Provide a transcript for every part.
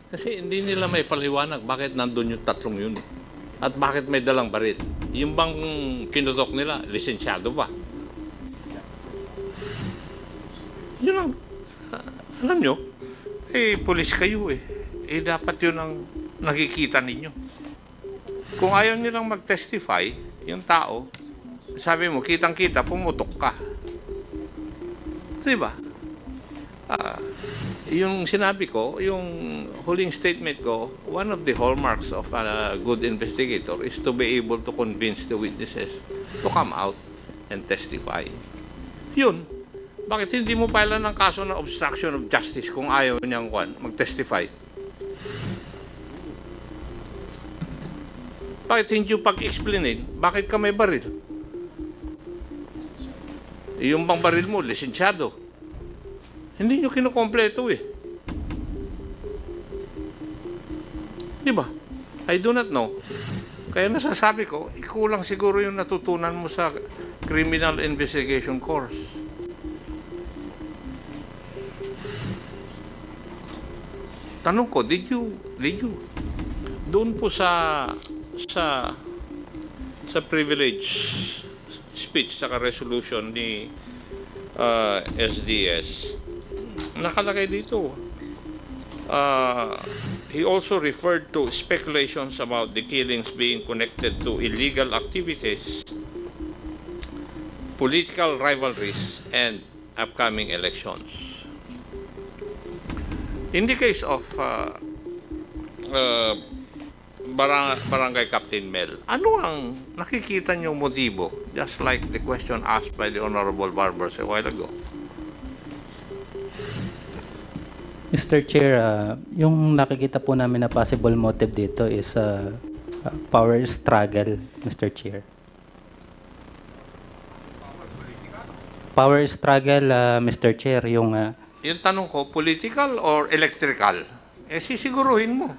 Kasi hindi nila may paliwanag bakit nandun yung tatlong yun. At bakit may dalang baril. Yung bang kinutok nila, lisensyado ba? Yun ang, alam nyo, pulis kayo eh. Dapat yun ang nakikita ninyo. Kung ayaw nilang mag-testify, yung tao, sabi mo, kitang-kita, pumutok ka. Diba? Yung sinabi ko, yung huling statement ko, one of the hallmarks of a good investigator is to be able to convince the witnesses to come out and testify. Yun. Bakit hindi mo pailan ng kaso ng obstruction of justice kung ayaw niyang mag-testify? Bakit hindi yung pag-explainin? Bakit ka may baril? Yung bang baril mo, lisensyado. Hindi nyo kinukompleto eh. Di ba? I do not know. Kaya nasasabi ko, ikulang siguro yung natutunan mo sa criminal investigation course. Tanong ko, did you doon po sa privilege speech saka resolution ni SDS, nakalagay dito, he also referred to speculations about the killings being connected to illegal activities, political rivalries, and upcoming elections. In the case of Barangay Captain Mel, ano ang nakikita niyo motibo? Just like the question asked by the Honorable Barbers a while ago. Mr. Chair, yung nakikita po namin na possible motive dito is power struggle, Mr. Chair. Power struggle, Mr. Chair, yung... yung tanong ko, political or electrical? Sisiguruhin mo.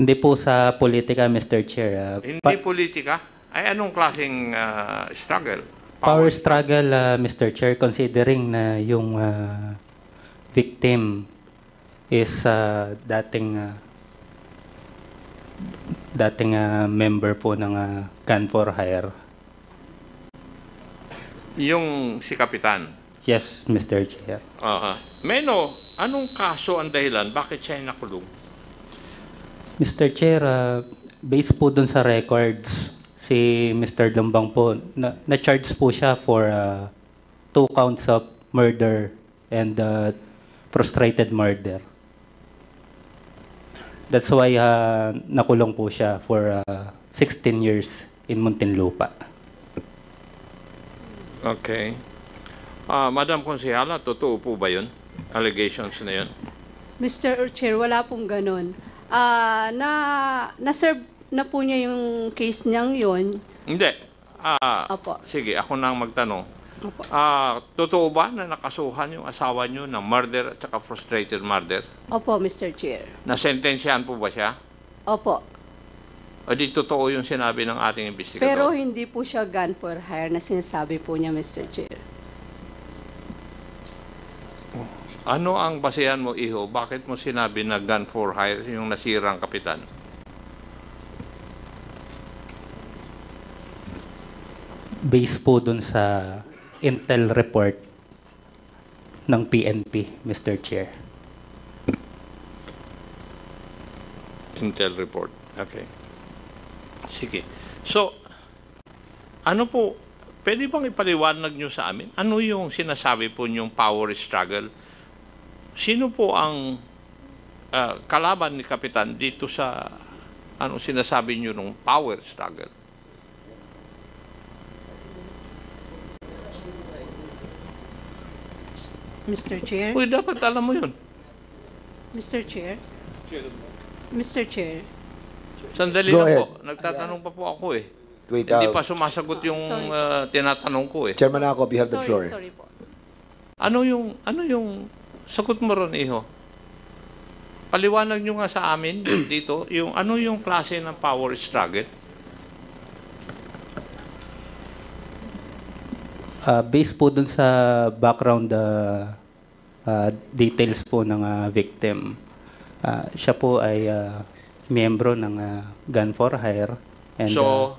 Hindi po sa politika, Mr. Chair. Hindi politika? Ay, anong klaseng struggle? Power struggle, Mr. Chair, considering na yung victim is dating member po ng Gun for Hire. Yung si Kapitan? Yes, Mr. Chair. Meno, anong kaso ang dahilan? Bakit siya nakulong? Mr. Chair, based po dun sa records, si Mr. Lumbang po, na-charge po siya for 2 counts of murder and frustrated murder. That's why nakulong po siya for 16 years in Muntinlupa. Okay. Madam Konsehala, totoo po ba yun? Allegations na yun? Mr. Chair, wala pong ganun. Na-serve na po niya yung case niyang yun. Hindi. Opo. Sige, ako na ang magtanong. Opo. Totoo ba na nakasuhan yung asawa niyo ng murder at saka frustrated murder? Opo, Mr. Chair. Nasentensyahan po ba siya? Opo. O di totoo yung sinabi ng ating investigador? Pero hindi po siya gun for hire na sinasabi po niya, Mr. Chair. Ano ang basehan mo, Iho? Bakit mo sinabi na gun for hire yung nasirang kapitan? Based po dun sa intel report ng PNP, Mr. Chair. Intel report. Okay. Sige. So, ano po, pwede bang ipaliwanag nyo sa amin? Ano yung sinasabi po nyong power struggle? Sino po ang kalaban ni Kapitan dito sa ano sinasabi nyo ng power struggle? Mr. Chair? Uy, dapat alam mo yun. Mr. Chair? Mr. Chair? Sandali Go lang ahead. po. Nagtatanong pa po ako eh. Wait, Hindi pa sumasagot yung tinatanong ko eh. Chairman Akop, you have the floor. Sorry po. Ano yung sagot mo ron, Iho? Paliwanag nyo nga sa amin dito, yung ano yung klase ng power struggle? Based po dun sa background details po ng victim, Siya po ay miyembro ng Gun for Hire. And So,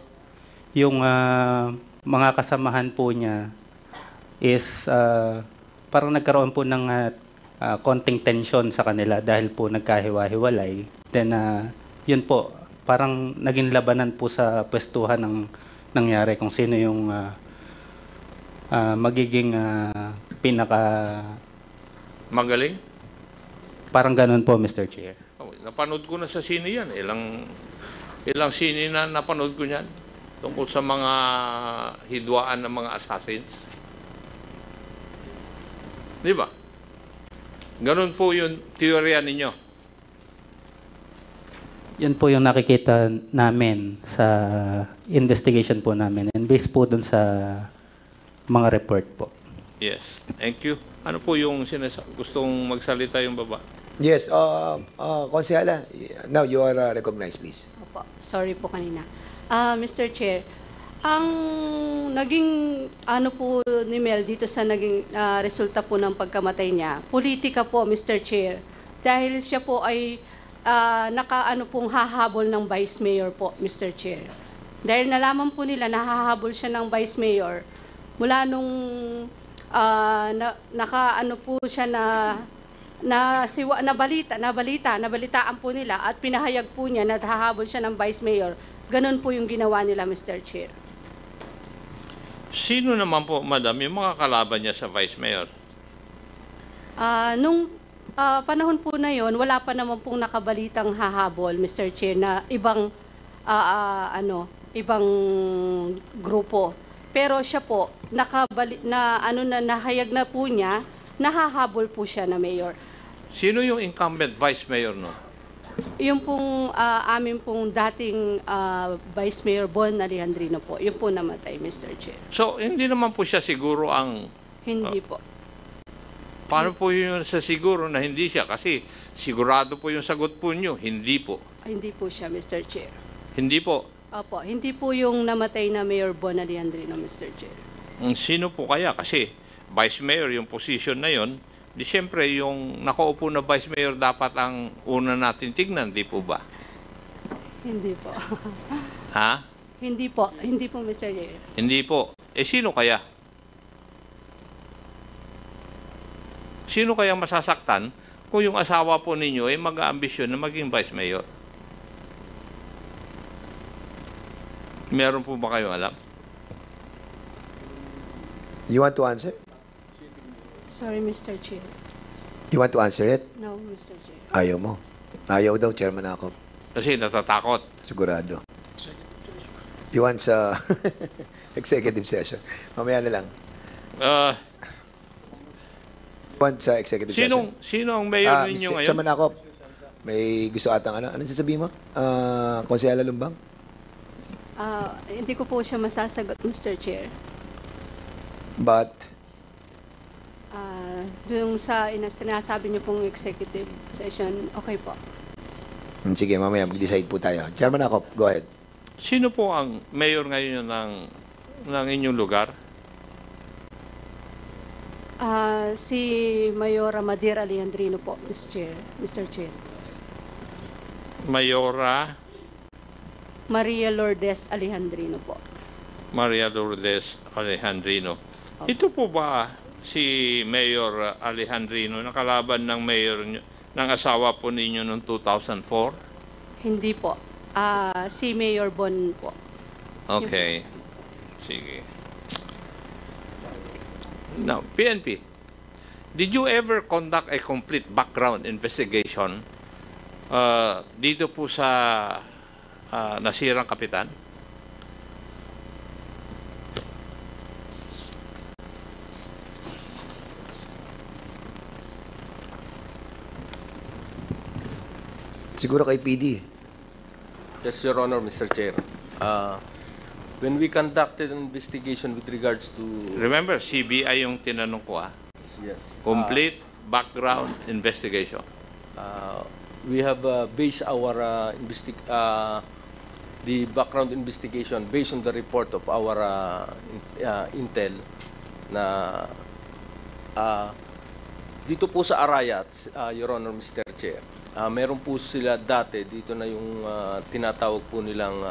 yung mga kasamahan po niya is parang nagkaroon po ng konting tension sa kanila dahil po nagkahiwa-hiwalay. Then yun po, parang naging labanan po sa pwestuhan ng nangyari kung sino yung magiging pinaka... magaling? Parang ganun po, Mr. Chair. Oh, napanood ko na sa sine yan. Ilang sine na napanood ko yan tungkol sa mga hidwaan ng mga assassins. Di ba? Ganun po yung teorya ninyo. Yan po yung nakikita namin sa investigation po namin. And based po dun sa mga report po. Yes. Thank you. Ano po yung gustong magsalita yung baba? Yes, Konsehala, now you are recognized, please. Opo, sorry po kanina. Mr. Chair, ang naging ano po ni Mel dito sa naging resulta po ng pagkamatay niya, politika po, Mr. Chair. Dahil siya po ay nakaano pong hahabol ng Vice Mayor po, Mr. Chair. Dahil nalaman po nila na hahabol siya ng Vice Mayor, mula nung nakaano po siya nabalitaan po nila at pinahayag po niya na hahabol siya ng Vice Mayor. Ganun po yung ginawa nila, Mr. Chair. Sino naman po, madam, yung mga kalaban niya sa Vice Mayor? Nung panahon po na yon, wala pa naman pong nakabalitang hahabol, Mr. Chair, na ibang ibang grupo. Pero siya po nahayag na po niya, nahahabol po siya na mayor. Sino yung incumbent Vice Mayor no? Yung pong amin pong dating Vice Mayor Bon Alejandrino po, yun po namatay, Mr. Chair. So, hindi naman po siya siguro ang... Hindi po. Paano po yun sa siguro na hindi siya? Kasi sigurado po yung sagot po nyo. Hindi po. Hindi po siya, Mr. Chair. Hindi po. Opo, hindi po yung namatay na Mayor Bon Alejandrino, Mr. Chair. Sino po kaya? Kasi Vice Mayor, yung position na yon, di siyempre yung nakaupo na Vice Mayor dapat ang una natin tignan, di po ba? Hindi po. Ha? Hindi po, Mr. Chair. Hindi po. Eh, sino kaya? Sino kaya masasaktan kung yung asawa po ninyo ay mag-aambisyon na maging Vice Mayor? Meron po ba kayo alam? You want to answer? Sorry, Mr. Chair. You want to answer it? No, Mr. Chair. Ayaw mo. Ayaw daw, Chairman ako. Kasi natatakot. Sigurado. You want sa executive session? Mamaya na lang. You want sa executive session? Sino ang mayor ninyo ngayon? Chairman ako, may gusto atang ano? Anong sasabihin mo? Konsehala Lumbang? Hindi ko po siya masasagot, Mr. Chair. But, Yung sinasabi niyo pong executive session, okay po. sige, mamaya mag-decide po tayo. Chairman ako, go ahead. Sino po ang mayor ngayon ng inyong lugar? Si Mayora Madir Alejandrino po, Mr. Chair. Mayora Maria Lourdes Alejandrino po. Maria Lourdes Alejandrino. Ito po ba si Mayor Alejandrino, nakalaban ng mayor ng asawa po ninyo noong 2004? Hindi po. Si Mayor Bon po. Okay. Sige. Now, PNP, did you ever conduct a complete background investigation dito po sa nasirang kapitan? Siguro kay PD. Yes, Your Honor, Mr. Chair. When we conducted an investigation with regards to... Remember, CBI yung tinanong ko Yes. Complete background investigation. We have based our the background investigation based on the report of our intel na dito po sa Arayat, Your Honor, Mr. Chair. Meron po sila dati, dito na yung tinatawag po nilang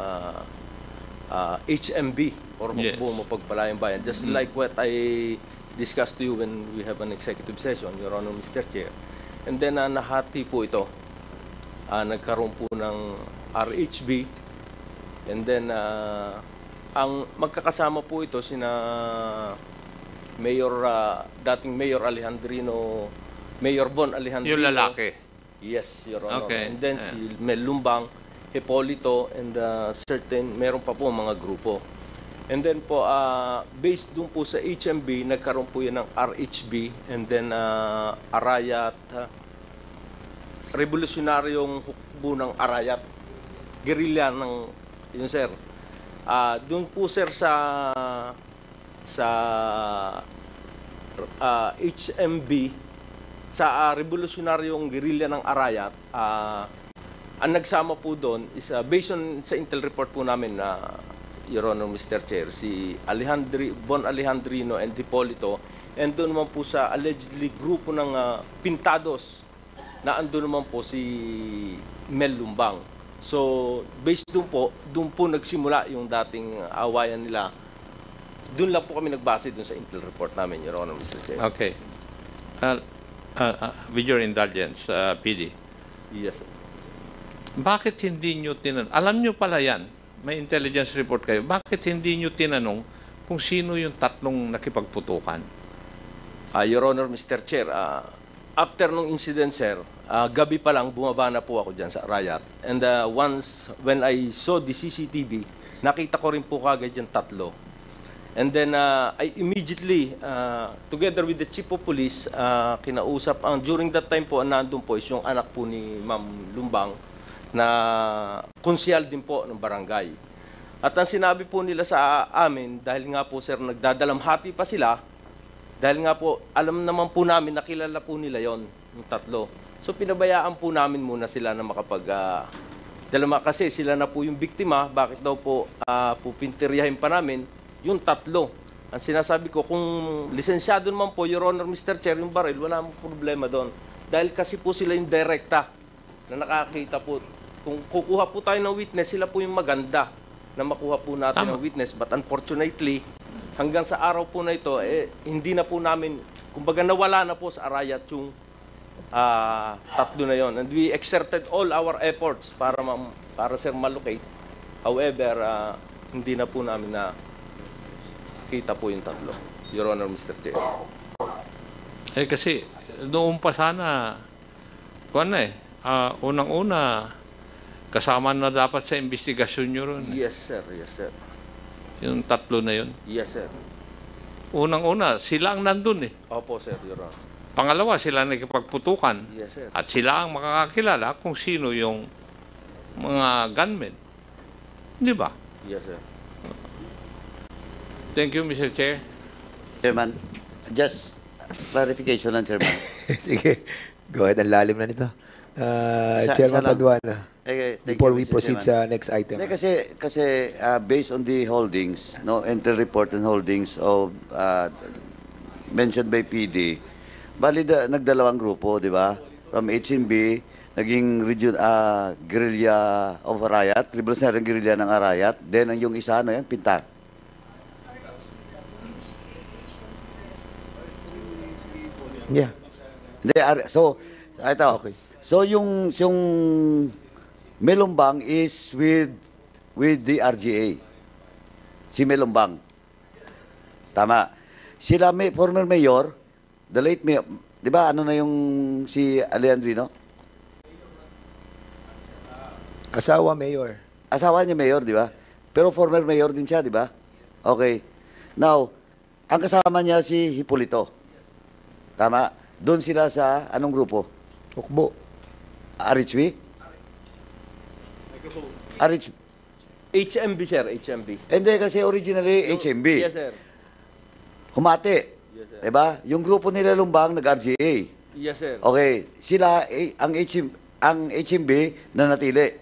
HMB or Yes. Mapagpalayang Bayan. Just like what I discussed to you when we have an executive session, Your Honor, Mr. Chair. And then nahati po ito. Nagkaroon po ng RHB. And then ang magkakasama po ito sina Mayor, dating Mayor Alejandrino, Mayor Bon Alejandrino. Yung lalaki. Yes, Your Honor. Okay. And then si Mel Lumbang, Hipolito, and meron pa po mga grupo. And then po, based dun po sa HMB, nagkaroon po yan ng RHB, and then Arayat, revolusyonaryong hukbo ng Arayat, guerrilla ng, yun sir. Doon po sir sa HMB, sa revolusyonaryong guerrilla ng Arayat, ang nagsama po doon is based on sa intel report po namin na Your Honor, Mr. Chair, si Bon Alejandrino and Hipolito, and doon naman po sa allegedly grupo ng Pintados na andun naman po si Mel Lumbang. So, based doon po nagsimula yung dating awayan nila. Doon lang po kami nagbase doon sa intel report namin, Your Honor, Mr. Chair. Okay. With your indulgence, PD, Yes, sir. bakit hindi nyo tinanong? Alam nyo pala yan, may intelligence report kayo. Bakit hindi nyo tinanong kung sino yung tatlong nakipagputukan? Your Honor, Mr. Chair, after nung incident, sir, gabi pa lang bumaba na po ako dyan sa Arayat. And once, when I saw the CCTV, nakita ko rin po kagad yung tatlo. And then I immediately, together with the Chief of Police, kinausap, during that time po, nandun po is yung anak po ni Ma'am Lumbang, na konsyal din po ng barangay. At ang sinabi po nila sa amin, dahil nga po sir, nagdadalamhati pa sila, dahil nga po, alam naman po namin, nakilala po nila yon yung tatlo. So pinabayaan po namin muna sila na kasi sila na po yung biktima, bakit daw po pupintiryahin pa namin yung tatlo. Ang sinasabi ko, kung lisensyado naman po, Your Honor, Mr. Chair, yung baril, wala mong problema doon. Dahil kasi po sila yung direkta na nakakita po. Kung kukuha po tayo ng witness, sila po yung maganda na makuha po natin ng witness. But unfortunately, hanggang sa araw po na ito, hindi na po namin, kumbaga nawala na po sa Arayat yung tatlo na yon. And we exerted all our efforts para sir malocate. However, hindi na po namin na kita po yung tatlo. Your Honor, Mr. Chair. Kasi noong pa sana, unang-una, kasama na dapat sa investigasyon nyo ron. Yes, sir. Yes, sir. Yung tatlo na yun. Yes, sir. Unang-una, sila ang nandun eh. Opo, sir, Your Honor. Pangalawa, sila nakipagputukan. Yes, sir. At sila ang makakakilala kung sino yung mga gunmen. Di ba? Yes, sir. Thank you, Mr. Chair. Chairman, just clarification lang, Chairman. Sige. Go ahead. Ang lalim na nito. Isa Chairman lang. Paduana, Thank before you, we Mr. proceed Chairman. sa next item. Hindi, kasi based on the holdings, no, enter report and holdings of mentioned by PD, bali nagdalawang grupo, di ba? From HMB, naging region guerrilla of Arayat, revolutionary guerrilla ng Arayat, then yung isa, ano yan, Pinta. Yeah. Hindi, so, ito. Okay. So, yung Melumbang is with the RGA. Si Melumbang. Tama. Sila, former mayor, the late mayor, di ba, ano na yung si Alejandrino? Asawa, Mayor. Asawa niya mayor, di ba? Pero former mayor din siya, di ba? Okay. Now, ang kasama niya si Hipolito. Tama. Doon sila sa anong grupo? Ukbo. RHB? RHB. HMB, sir. HMB. Hindi, kasi originally HMB. Yes, sir. Humati. Yes, sir. Diba? Yung grupo nila Lumbang nag-RGA. Yes, sir. Okay. Sila, ang HMB na natili.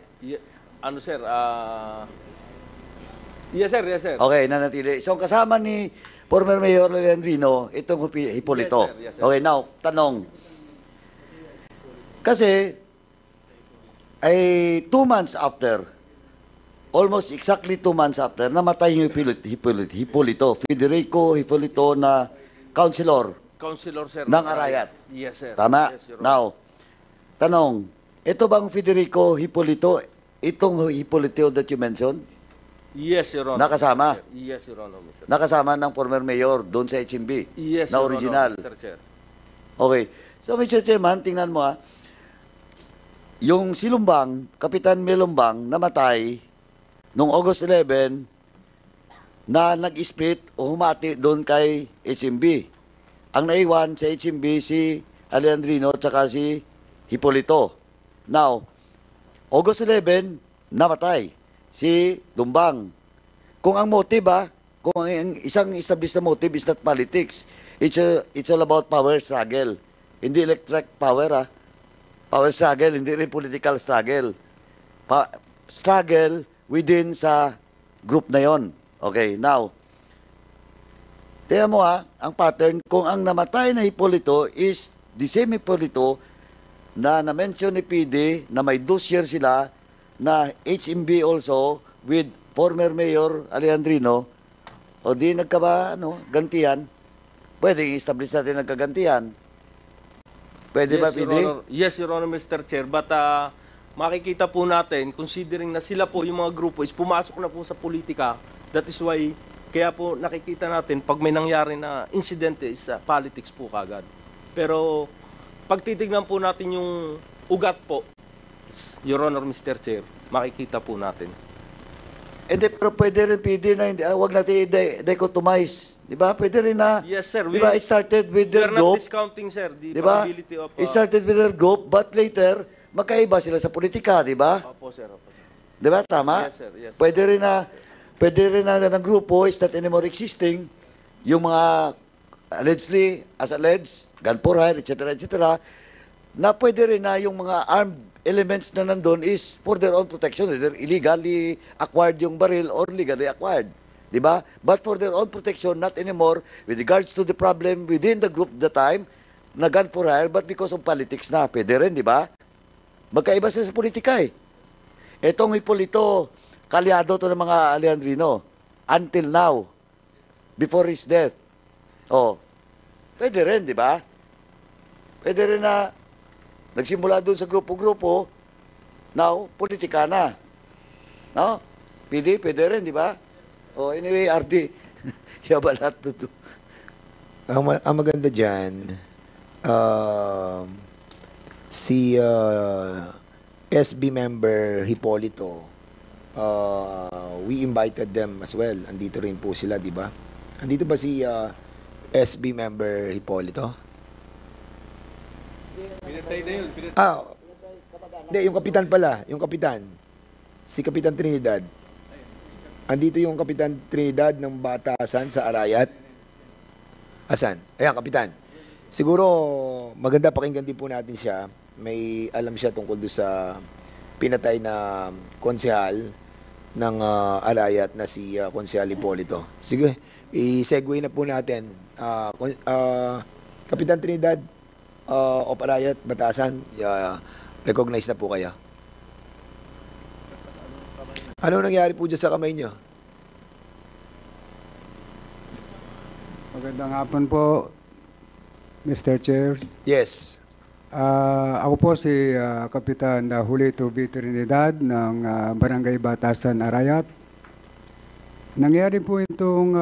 Ano, sir? Yes, sir. Yes, sir. Okay, nanatili. So, ang kasama ni former Mayor Alejandrino, itong Hipolito. Yes, sir. Yes, sir. Okay, now, tanong. Kasi, ay 2 months after, almost exactly 2 months after, namatay yung Hipolito, Federico Hipolito na councilor Councilor, sir. ng Arayat. Yes, sir. Tama? Yes, Your Honor. Now, tanong, ito bang Federico Hipolito, itong Hipolito that you mentioned, Yes, Your Honor. nakasama? Yes, Your Honor, Mr. Chair. Nakasama ng former mayor doon sa HMB Yes, na Your original. Honor, Mr. Chair. Okay. So, Mr. Chairman, tingnan mo yung si Lumbang, Kapitan Melumbang, namatay noong August 11 na nag-split o humati doon kay HMB. Ang naiwan sa HMB si Alejandrino at saka si Hipolito. Now, August 11, namatay si Lumbang. Kung ang motive, kung ang isang established na motive is not politics, it's all about power struggle. Hindi electric power, power struggle, hindi rin political struggle. Struggle within sa group na yon. Okay, now, tingnan mo ang pattern, kung ang namatay na Hipolito is the same Hipolito na na-mention ni PD na may dossier sila na HMB also with former Mayor Alejandrino, o di gantihan, pwedeng i-establish natin nagkagantihan. Pwede ba, Yes, Your PD? Honor. Yes, Your Honor, Mr. Chair. But makikita po natin, considering na sila po, yung mga grupo, is pumasok na po sa politika. That is why, kaya po nakikita natin, pag may nangyari na insidente, is politics po kagad. Pero, pag titignan po natin yung ugat po, Your Honor, Mr. Chair, makikita po natin. Pero pwede rin, PD, na hindi, wag natin i-dichotomize. Di ba? Pwede rin na, Yes, sir. di ba, it started with We their are not group. discounting, sir, the Di ba? possibility of... It started with their group, but later, magkaiba sila sa politika, di ba? Opo, sir. Opo, sir. Di ba? Tama? Yes, sir. Yes, sir. Pwede rin na ng grupo is not anymore existing. Yung mga allegedly, as alleged, gun for hire, etc., etc., na pwede rin na yung mga armed elements na nandun is for their own protection, either illegally acquired yung baril or legally acquired. Di ba? But for their own protection, not anymore with regards to the problem within the group at the time, na gun for hire, but because of politics na. Pwede rin, di ba? Magkaiba sila sa politika eh. Etong Hipolito, kalyado to ng mga Alejandrino. Until now. Before his death. Oh, pwede rin, di ba? Pwede rin na nagsimula doon sa grupo-grupo, now, politika na. No? PD, pwede rin, di ba? Oh, anyway, RD, you have a lot to do. Ang maganda dyan, si SB member Hipolito, we invited them as well. Andito rin po sila, di ba? Andito ba si SB member Hipolito? Hindi, yung kapitan pala. Yung kapitan. Si Kapitan Trinidad. Andito yung Kapitan Trinidad ng Batasan sa Arayat. Asan? Ayan, Kapitan. Siguro, maganda pakinggan din po natin siya. May alam siya tungkol doon sa pinatay na konsehal ng Arayat na si Konsehal Hipolito. Sige, i-segue na po natin. Kapitan Trinidad, of Arayat, Batasan, recognize na po kayo. Ano nangyari po dyan sa kamay nyo? Magandang hapon po, Mr. Chair. Yes. Ako po si Kapitan Julito B. Trinidad ng Barangay Batasan, Arayat. Nangyari po itong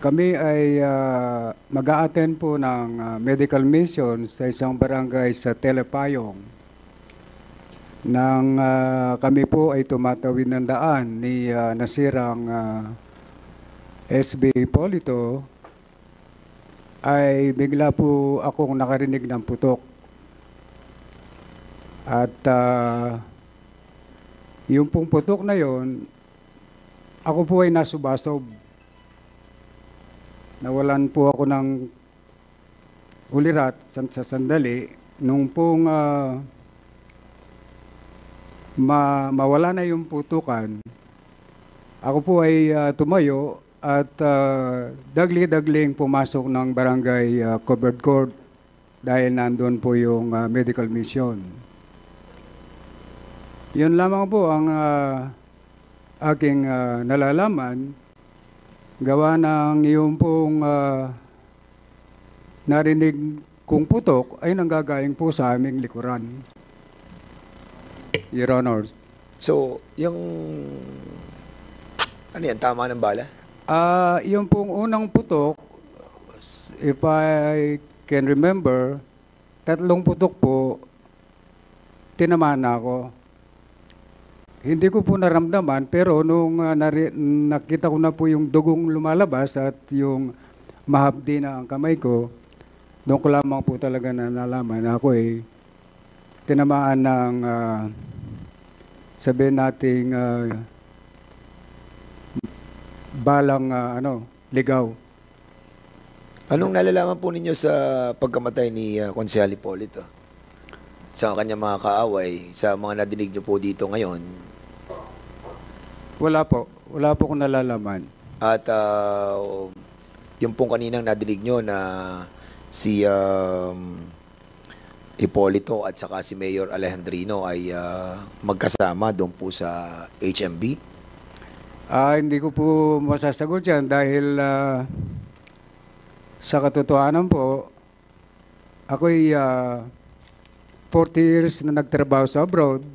kami ay mag-a-attend po ng medical mission sa isang barangay sa Telepayong. Nang kami po ay tumatawid ng daan ni nasirang SB Hipolito, ay bigla po akong nakarinig ng putok. At yung pong putok na yon, ako po ay nasubasob. Nawalan po ako ng ulirat sa sandali. Nung pong mawala na yung putukan, ako po ay tumayo at dagli-dagling pumasok ng barangay covered court dahil nandun po yung medical mission. Yun lamang po ang aking nalalaman gawa ng yung pong narinig kong putok ay nanggagaling po sa aming likuran. Your Honors. So, yung... Ano yan? Tama ng bala? Yung pong unang putok, if I can remember, 3 putok po, tinamaan na ako. Hindi ko po naramdaman, pero nung nakita ko na po yung dugong lumalabas at yung mahapdi na ang kamay ko, doon ko lamang po talaga nalaman na ako tinamaan ng sabihin nating balang ligaw. Anong nalalaman po ninyo sa pagkamatay ni Konsehal Hipolito? Sa kanyang mga kaaway, sa mga nadinig nyo po dito ngayon? Wala po akong nalalaman. At yung pong kaninang nadinig nyo na si Hipolito at saka si Mayor Alejandrino ay magkasama doon po sa HMB? Hindi ko po masasagot yan dahil sa katotohanan po, ako'y 40 years na nagtrabaho sa abroad.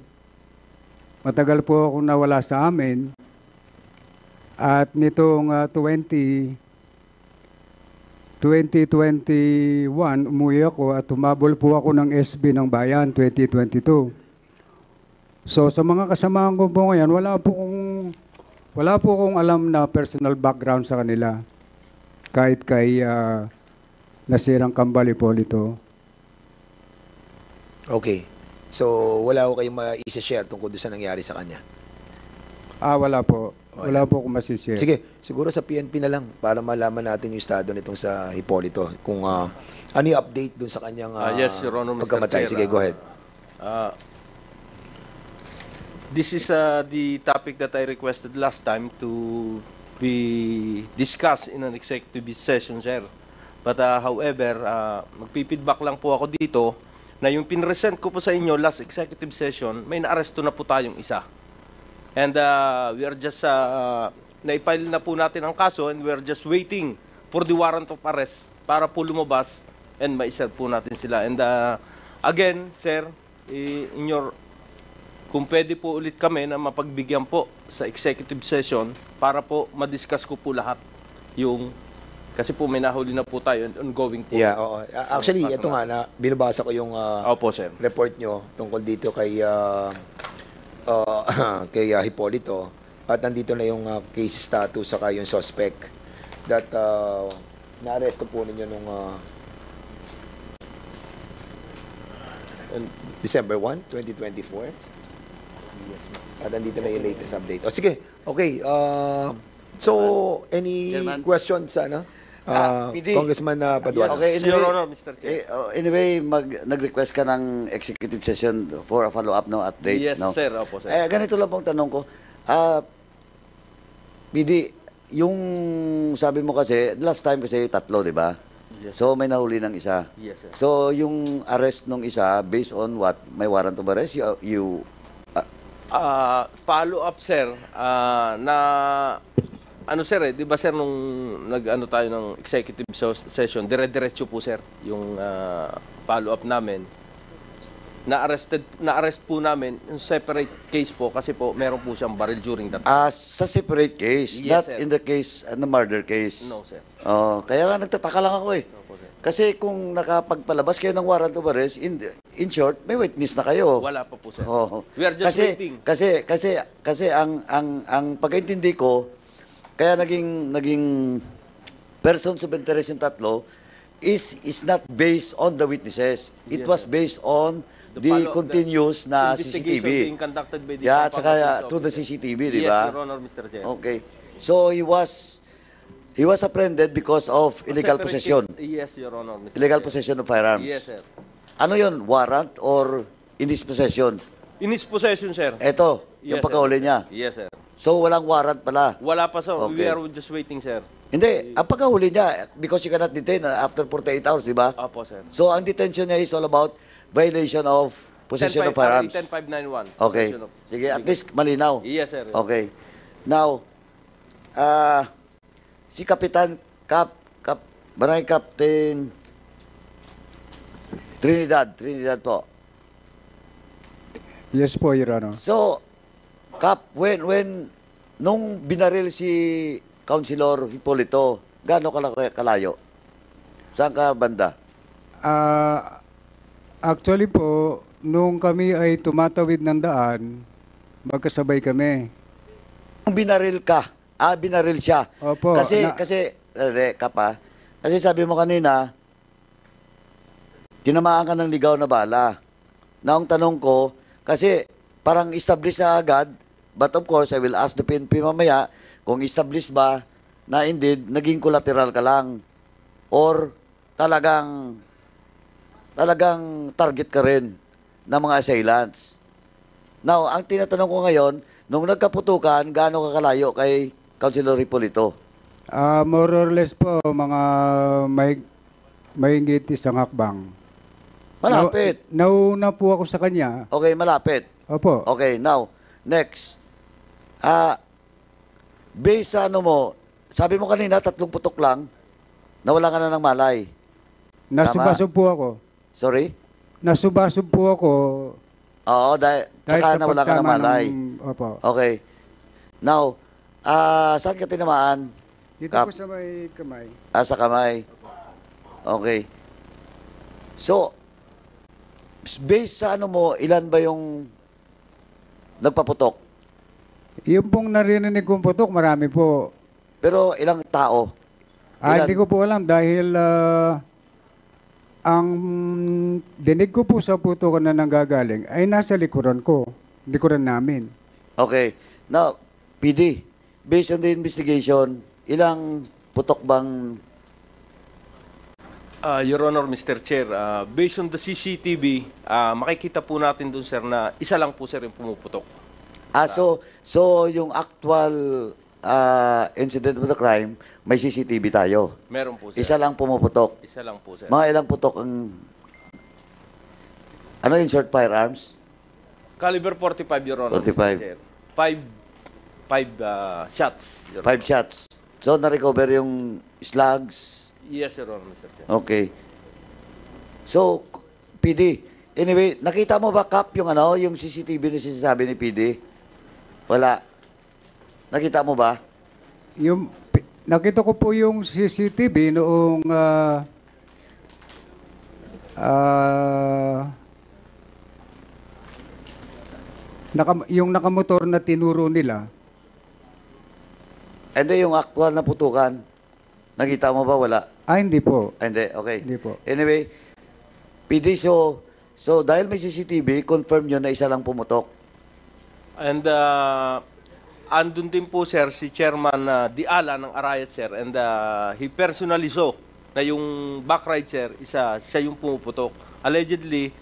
Matagal po akong nawala sa amin. At nitong 2021, umuwi ako at humabol po ako ng SB ng Bayan 2022. So sa mga kasamahan ko po ngayon, wala po akong alam na personal background sa kanila. Kahit kay nasirang Kambal Hipolito. Okay. So, wala ko kayong ma-share tungkol doon sa nangyari sa kanya? Wala po. Wala po akong masishare. Sige, siguro sa PNP na lang para malaman natin yung estado nitong sa Hipolito. Kung ano yung update doon sa kanyang Yes, Your Honor, Mr. pagkamatay. Chair. Sige, go ahead. This is the topic that I requested last time to be discussed in an executive session, sir. But however, magpipidback lang po ako dito na yung pinresent ko po sa inyo last executive session, may naaresto na po tayong isa. And we are just, naipile na po natin ang kaso and we are just waiting for the warrant of arrest para po lumabas and ma-serve po natin sila. And again, sir, kung pwede po ulit kami na mapagbigyan po sa executive session para po madiscuss ko po lahat yung, kasi po may nahuli na po tayo and ongoing po. Yeah, oo. Actually, ito nga, na binabasa ko yung Opo, sir. report nyo tungkol dito kay kay Hipolito at nandito na yung case status saka yung suspect that na-aresto po ninyo nung December 1, 2024. At nandito na yung latest update. O sige, okay. So, any Chairman. questions, PD. Congressman Paduan? Okay, Your Honor, Mr. Chair. Anyway, nag-request ka ng executive session for a follow-up no update. Yes, no? sir. Opo, sir. Ganito lang pong tanong ko. PD, yung sabi mo kasi, last time kasi 3, di ba? Yes. So, may nahuli ng isa. Yes, sir. So, yung arrest ng isa, based on what? May warrant of arrest? Follow up, sir, na ano sir di ba sir nung nag-ano tayo ng executive session, dire-diretso po sir yung follow up namin. Na-arrest po namin yung separate case po kasi po meron po siyang barrel during that time. Sa separate case, Yes, not sir. in the case, the murder case. No, sir. Kaya nga nagtataka lang ako eh. Opo, sir. Kasi kung nakapagpalabas kayo ng warrant of arrest, in short, may witness na kayo. Wala pa po sir. Oo. We are just waiting. Kasi ang pagkaintindi ko, kaya naging persons of interest yung 3 is not based on the witnesses. It Yes, was sir. based on the continuous na investigation CCTV. being conducted by the Yeah, at saka Police through the Officer. CCTV, di Yes, ba? Your Honor, Mr. Chair. Okay. So he was apprehended because of illegal Separate possession. case- Yes, Your Honor, Mr. Illegal Chair. possession of firearms. Yes, sir. Ano yun? Warrant or in his possession? In his possession, sir. Eto, Yes, yung pagkahuli sir. niya. Yes, sir. So walang warrant pala. Wala pa, sir. We Okay. are just waiting, sir. Hindi, ang pagkahuli niya, because you cannot detain after 48 hours, di ba? Opo, sir. So, ang detention niya is all about violation of possession of firearms. 10591. Okay. Possession of- Sige, at least malinaw. Yes, sir. Okay. Now, si Kapitan Barangay Captain Trinidad po. Yes po, Your Honor. So, nung binaril si Councilor Hipolito, gaano kalayo? Saan ka banda? Actually po, nung kami ay tumatawid ng daan, magkasabay kami. Nung binaril ka, binaril siya. Opo. Kasi sabi mo kanina, tinamaan ka ng ligaw na bala. Na ang tanong ko, kasi parang establish na agad, but of course, I will ask the PNP mamaya, kung establish ba na indeed, naging collateral ka lang. Or talagang target ka rin ng mga assailants. Now, ang tinatanong ko ngayon, nung nagkaputukan, gaano ka kalayo kay Councilor Hipolito? More or less po, mga mahigit isang hakbang. Malapit. Nauna po ako sa kanya. Okay, malapit. Opo. Okay, now, next. Based sa ano mo, sabi mo kanina, 3 putok lang, nawala ka na ng malay. Nasubasog po ako. Sorry? Nasubasog po ako. Oo, dahil tsaka sa nawala ka ng pagtama malay. Opo. Okay. Now, saan ka tinamaan? Dito po sa may kamay. Sa kamay. Okay. So, based sa ano mo, ilan ba yung nagpaputok? Yung pong narinig kong putok, marami po. Pero ilang tao? Ilan? Hindi ko po alam dahil ang dinig ko po sa putukan na nanggagaling ay nasa likuran ko. Likuran namin. Okay. Now, PD, based on the investigation, ilang putok bang... Your Honor, Mr. Chair, based on the CCTV, makikita po natin doon, sir, na isa lang po, sir, yung pumuputok. So yung actual incident of the crime, may CCTV tayo. Meron po, sir. Isa lang pumuputok. Isa lang po, sir. Mga ilang putok ang... Ano yung short firearms? Caliber 45, Your Honor, 45. Mr. Chair. Five shots, Your 5 Honor. shots. So na-recover yung slugs. Yes, Your Honor, Mr. Chair. Okay. So, PD, anyway, nakita mo ba, Kap, yung CCTV na sinasabi ni PD? Wala. Nakita mo ba? Nakita ko po yung CCTV noong yung nakamotor na tinuro nila. Hindi, yung actual na putukan. Nakita mo ba? Wala. Hindi po. Hindi, okay. Hindi po. Anyway, PD, so dahil may CCTV, confirm nyo na isa lang pumutok. And andun din po, sir, si Chairman Diala ng Arayat, sir. And he personally saw na yung backride, sir, siya yung pumuputok. Allegedly,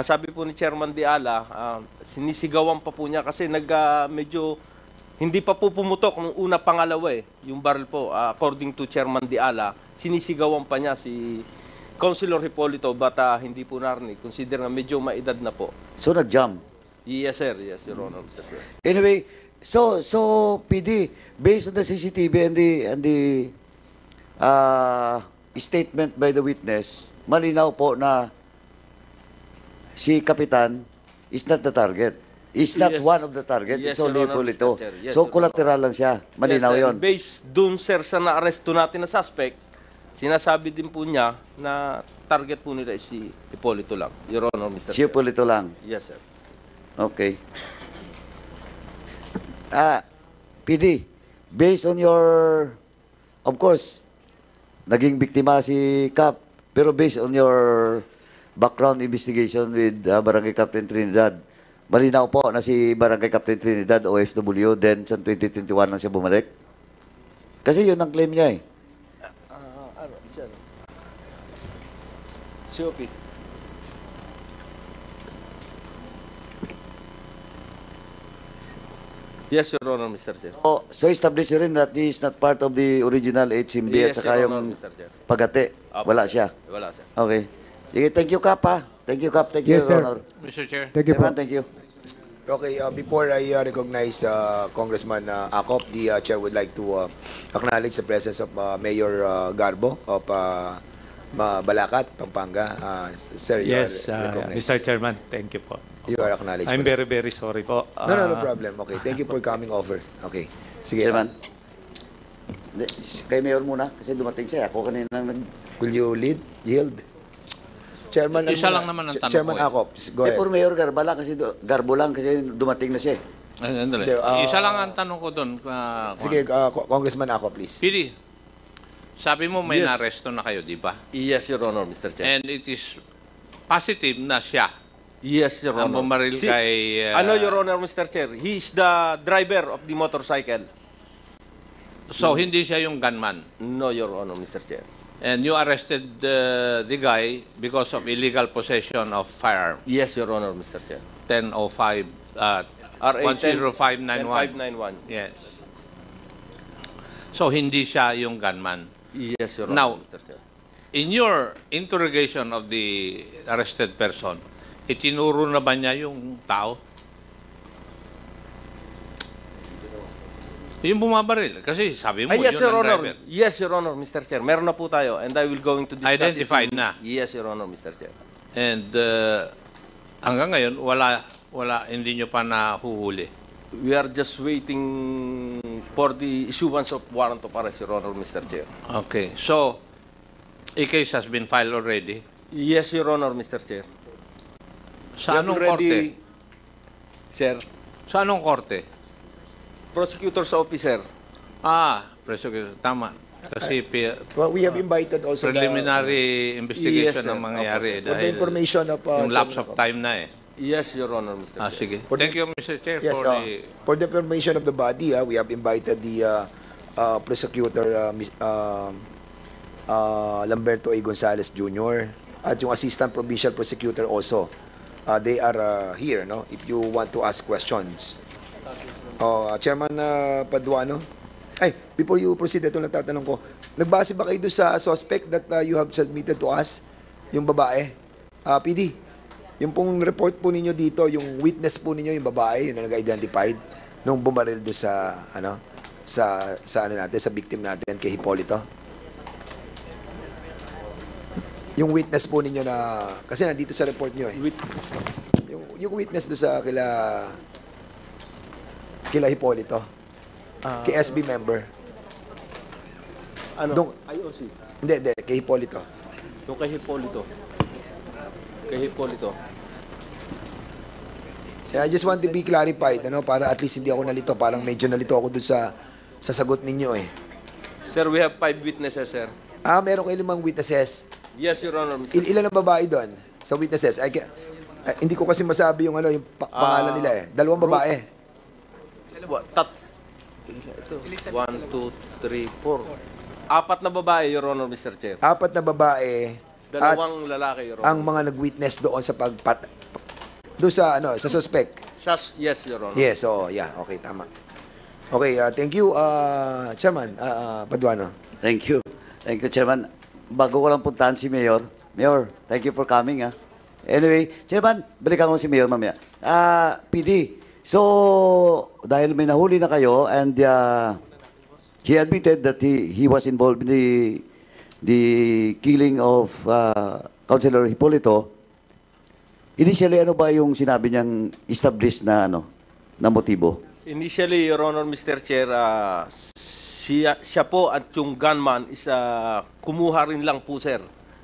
sabi po ni Chairman Diala, sinisigawan pa po niya kasi medyo hindi pa po pumutok nung una pangalawa yung barrel po. According to Chairman Diala, sinisigawan pa niya si Councilor Hipolito but hindi po narinig. Consider na medyo maedad na po. So, nag-jump. Yes, sir. Yes, Your Honor. Mr. Chair. Anyway, so PD, based on the CCTV and the statement by the witness, malinaw po na si Kapitan is not the target. Is not Yes. one of the target. Yes, It's only Your Honor, Hipolito. Mr. Chair. Yes, So, Your collateral lang siya. Malinaw Yes, yon. and based dun, sir, sa na-arresto natin na suspect, sinasabi din po niya na target po nila is si Hipolito lang. Your Honor, Mr. Si Chair. Hipolito lang. Yes, sir. Okay. PD, based on your, of course, naging biktima si Cap, pero based on your background investigation with Barangay Captain Trinidad, malinaw po na si Barangay Captain Trinidad, OFW, then sa 2021 lang siya bumalik. Kasi yun ang claim niya eh. Ano, siya. COP. Yes, Your Honor, Mr. Chair. So establish rin that he is not part of the original HMB at Yes, saka Your Honor, yung Mr. Chair. pagate. Apo. Wala siya. Wala, sir. Okay. Sige, thank you, Kap, ha? Thank you, Kap. Thank you, Yes, Your sir. Honor. Mr. Chair. Thank you po. Chairman, thank you. Okay, before I recognize Congressman Acop, the chair would like to acknowledge the presence of Mayor Garbo of Balacat, Pampanga. Sir, you Yes, are recognized. Mr. Chairman, thank you po. You are acknowledged. I'm very, very sorry po. No problem. Okay, thank you for coming over. Okay. Sige. Chairman. Hindi, kay Mayor muna kasi dumating siya. Ako kanina nag... Will you yield? Chairman, Isa ano lang muna? naman ang tanong Chairman ko eh. Acop, go Eh, ahead. for Mayor Garbala kasi Garbo lang kasi dumating na siya. Andali. Hindi, Isa lang ang tanong ko doon. Sige, Congressman Acop, please. Pili, sabi mo may Yes. naresto na kayo, di ba? Yes, Your Honor, Mr. Chair. And it is positive na siya Yes, Your ang Honor. bumaril kay... Ano, Your Honor, Mr. Chair? He is the driver of the motorcycle. So, hindi siya yung gunman. No, Your Honor, Mr. Chair. And you arrested the guy because of illegal possession of firearm. Yes, Your Honor, Mr. Chair. 1005, RA 10591. 591. Yes. So, hindi siya yung gunman. Yes, Your Now, Honor, Mr. Chair. In your interrogation of the arrested person, itinuro na ba niya yung tao? Yung bumabaril. Kasi sabi mo, Yes, yun Your ang Honor. driver. Yes, Your Honor, Mr. Chair. Meron na po tayo and I will going to discuss Identified it. na. Yes, Your Honor, Mr. Chair. And hanggang ngayon, hindi nyo pa nahuhuli. We are just waiting for the issuance of warrant of arrest, Your Honor, Mr. Chair. Okay. So, a case has been filed already. Yes, Your Honor, Mr. Chair. Sa anong korte? Sir, Sa anong korte? prosecutor's officer. Prosecutor. Tama. Kasi Well, we have invited also preliminary investigation Yes, sir. ang mangyayari for the dahil information of yung lapse Chairman of Acop. time na eh. Yes, Your Honor, Mr. Chair. Sige. For the- Thank you, Mr. Chair, Yes, for the information of the body, we have invited the prosecutor Lamberto A. Gonzales Jr. at yung assistant provincial prosecutor also. They are here, no? If you want to ask questions. Chairman Paduano. Ay, before you proceed, ito natatanong ko. Nagbase ba kayo doon sa suspect that you have submitted to us? Yung babae? PD, yung pong report po ninyo dito, yung witness po ninyo, yung babae, yun na nag-identified nung bumaril doon sa, sa victim natin, kay Hipolito. Yung witness po ninyo na, kasi nandito sa report nyo eh. Yung witness doon sa kila Hipolito. Kay SB member. Ano? Dong- IOC. Hindi, kay Hipolito. Yung kay Hipolito. Kay Hipolito. I just want to be clarified, para at least hindi ako nalito. Parang medyo nalito ako dun sa sagot ninyo eh. Sir, we have 5 witnesses, sir. Meron kayo 5 witnesses. Yes, Your Honor, Mr. Ilan ang babae doon sa witnesses? Hindi ko kasi masabi yung pangalan nila eh. 2 babae. Ito. 1, 2, 3, 4. 4 na babae, Your Honor, Mr. Chair. 4 na babae at 2 lalaki, Your ang Honor. mga nag-witness doon sa doon sa sa suspect. Yes, Your Honor. Yes, okay, tama. Okay, thank you Chairman Paduano. Thank you. Thank you, Chairman. Bago ko lang puntahan si Mayor. Mayor, thank you for coming, ha. Anyway, Chairman, balikan ko si Mayor mamaya. PD, so, dahil may nahuli na kayo and he admitted that he was involved in the killing of Councilor Hipolito, initially, ano ba yung sinabi niyang established na motibo? Initially, Your Honor, Mr. Chair, siya po at yung gunman is kumuha rin lang po, sir,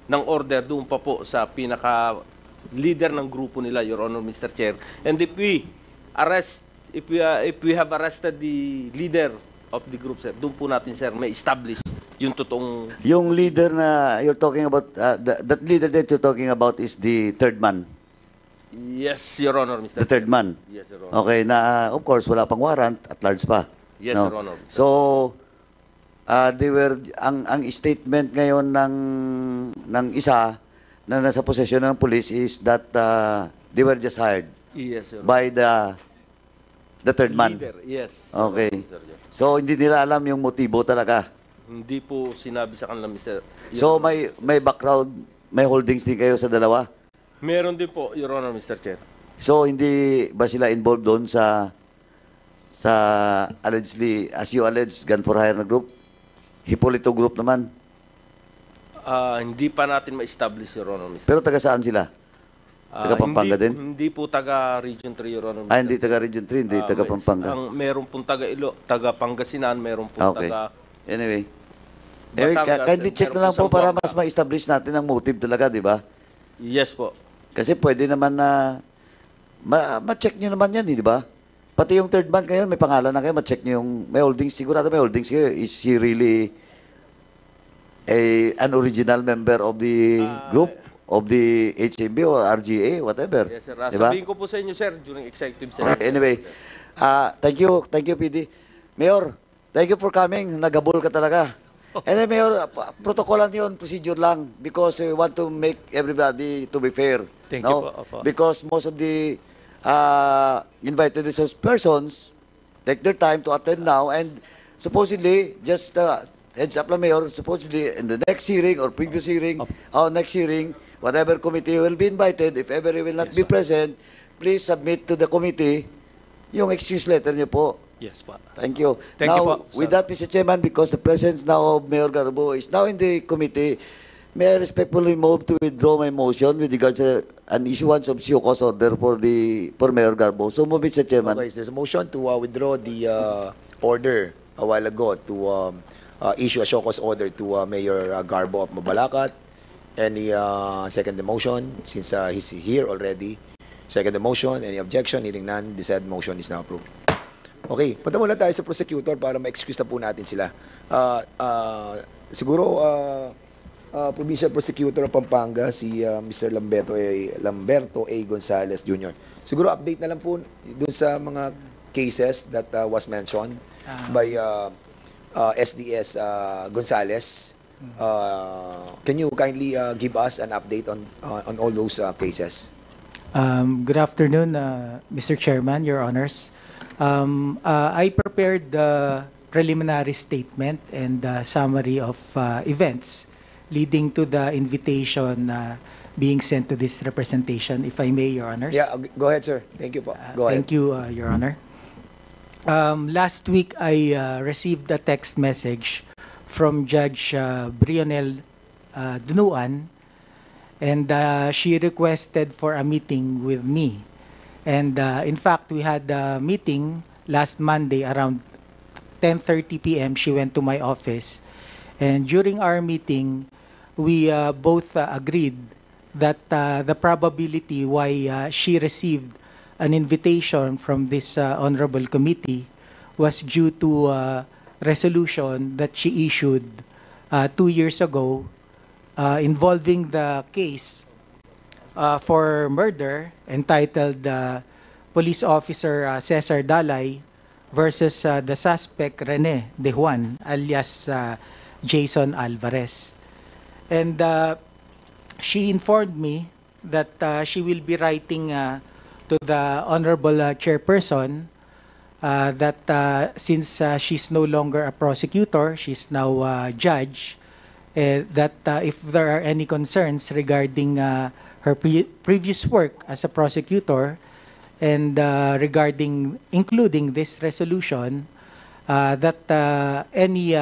ng order doon pa po sa pinaka-leader ng grupo nila, Your Honor, Mr. Chair. And if we have arrested the leader of the group, sir, doon po natin, sir, may establish yung totoong... Yung leader na you're talking about, that leader that you're talking about is the third man. Yes, Your Honor, Mr. The third man. Yes, Your Honor. Okay, na of course, wala pang warrant, at large pa. Yes, Your Honor. So, they were, ang statement ngayon ng isa na nasa posesyon ng police is that they were just hired Yes, Your Honor. by the The third man. Leader, yes. Okay. Sir Joe. So, hindi nila alam yung motibo talaga. Hindi po sinabi sa kanila, Mr. So, may background, may holdings din kayo sa dalawa? Meron din po, Your Honor, Mr. Chair. So, hindi ba sila involved doon sa allegedly, as you allege, gun for hire na group? Hipolito group naman. Hindi pa natin ma-establish, Your Honor, Mr. Pero taga saan sila? Taga Pampanga din? Hindi po taga Region 3, Your Honor, Mr. Ah, hindi taga Region 3, hindi taga Pampanga. Meron pong taga Pangasinan, meron pong Okay. taga... Anyway, Batangas, kindly check meron na lang po po para Zamboanga. mas ma-establish natin ang motive talaga, di ba? Yes po. Kasi pwede naman na ma-check nyo naman yan, di ba? Pati yung third man kayo, may pangalan na kayo, ma-check nyo yung may holdings. Sigurado may holdings kayo. Is she really an original member of the group? Of the HMB or RGA, whatever? Yes, sir. Diba? Sabihin ko po sa inyo, sir, during executive session. Okay, anyway, thank you, PD. Mayor, thank you for coming. Nagabol ka talaga. And then, Mayor, protocolan yun, procedure lang, because we want to make everybody to be fair. Thank you po, opo. Because most of the invited resource persons take their time to attend now, and supposedly, just heads up lang, Mayor, supposedly in the next hearing or previous hearing, or next hearing, whatever committee will be invited, if ever he will not be present, please submit to the committee yung excuse letter niyo po. Yes po. Thank you. Thank you now, po, with sir. that, Mr. Chairman, because the presence now of Mayor Garbo is now in the committee, may I respectfully move to withdraw my motion with regards to an issuance of show cause order for Mayor Garbo. So move, Mr. Chairman. Okay, so there's a motion to withdraw the order a while ago to issue a show cause order to Mayor Garbo of Mabalacat. Any second the motion, since he's here already? Second the motion, any objection? Hearing none, the said motion is now approved. Okay, punta muna tayo sa prosecutor para ma-excuse na po natin sila. Siguro, Provincial Prosecutor of Pampanga, si Mr. Lamberto A. Gonzales Jr. Siguro update na lang po dun sa mga cases that was mentioned by SDS Gonzales. Can you kindly give us an update on all those cases? Good afternoon, Mr. Chairman, Your Honors. I prepared the preliminary statement and summary of events leading to the invitation being sent to this representation, if I may, Your Honors. Yeah, go ahead, sir. Thank you po. Go ahead. Thank you, Your Honor. Last week, I received a text message from Judge Brionel Dunuan, and she requested for a meeting with me. And in fact, we had a meeting last Monday around 10:30 p.m. She went to my office. And during our meeting, we both agreed that the probability why she received an invitation from this honorable committee was due to a resolution that she issued 2 years ago involving the case for murder entitled Police Officer Cesar Dalay versus the suspect Rene De Juan alias Jason Alvarez. And she informed me that she will be writing to the Honorable Chairperson that since she's no longer a prosecutor, she's now a judge, that if there are any concerns regarding her previous work as a prosecutor and regarding including this resolution, that any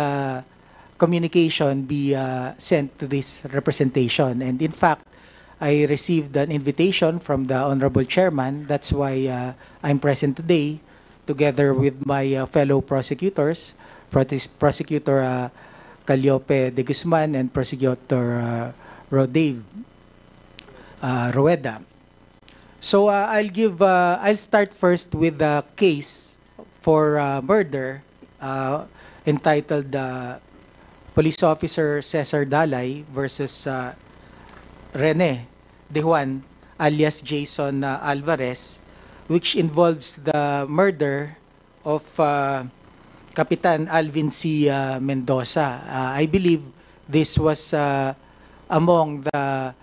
communication be sent to this representation. And in fact, I received an invitation from the Honorable Chairman. That's why I'm present today together with my fellow prosecutors, Prosecutor Calliope de Guzman and Prosecutor Rodave Rueda. So I'll start first with the case for murder entitled Police Officer Cesar Dalay versus Rene De Juan alias Jason Alvarez, which involves the murder of Kapitan Alvin C. Mendoza. I believe this was among the